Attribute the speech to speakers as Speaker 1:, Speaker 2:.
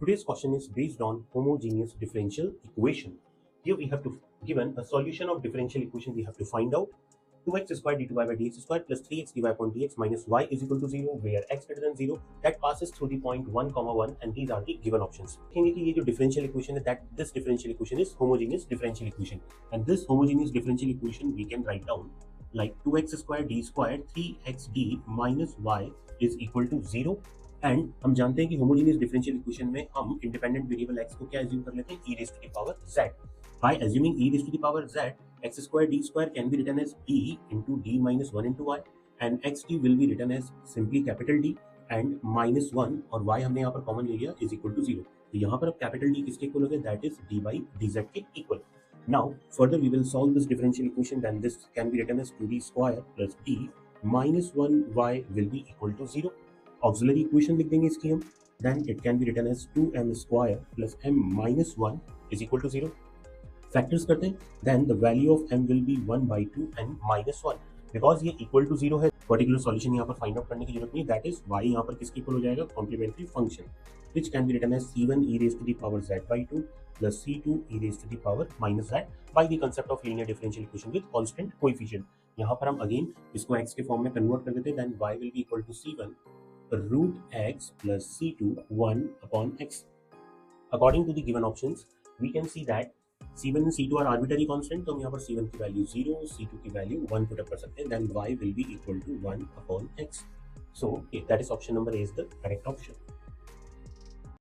Speaker 1: Today's question is based on homogeneous differential equation. Here we have to given a solution of differential equation. We have to find out 2x squared dy by dx squared plus 3x dy upon dx minus y is equal to 0 where x greater than 0 that passes through the point 1 comma 1 and these are the given options. देखेंगे कि ये जो differential equation है that this differential equation is homogeneous differential equation and this homogeneous differential equation we can write down like 2x squared d squared 3xd minus y is equal to 0 and हम जानते हैं कि homogeneous differential equation में हम independent variable x को क्या assume कर लेते हैं e raised to the power z. By assuming e raised to the power z, x square d square can be written as d into d minus 1 into y and xt will be written as simply capital D and minus 1 और y हमने यहाँ पर common ले लिया is equal to 0. तो यहाँ पर अब कैपिटल D किसके इक्वल हो गया that is d by dz के equal. Now further we will solve this differential equation then this can be written as 2d square plus d minus 1y will be equal to 0. Auxiliary equation लिख देंगे इसकी हम then it can be written as 2m square plus m minus 1 is equal to 0. Factors करते हैं then the value of m will be 1 by 2 and minus 1 because ये equal to 0 है particular solution यहाँ पर फाइंड आउट करने की जरूरत नहीं that is y यहाँ पर किसके इक्वल हो जाएगा complementary function which can be written as c1 e raised to the power z by 2 plus c2 e raised to the power minus z by the concept of linear differential equation with constant coefficient. यहाँ पर हम again इसको x के form में convert कर देते हैं then y will be equal to c1 root x plus c2 1 upon x. According to the given options, we can see that c1 and c2 are arbitrary constant. तो हम यहाँ पर c1 की value 0, c2 की value 1 put up कर सकते हैं. Then y will be equal to 1 upon x. So that is option number A is the correct option.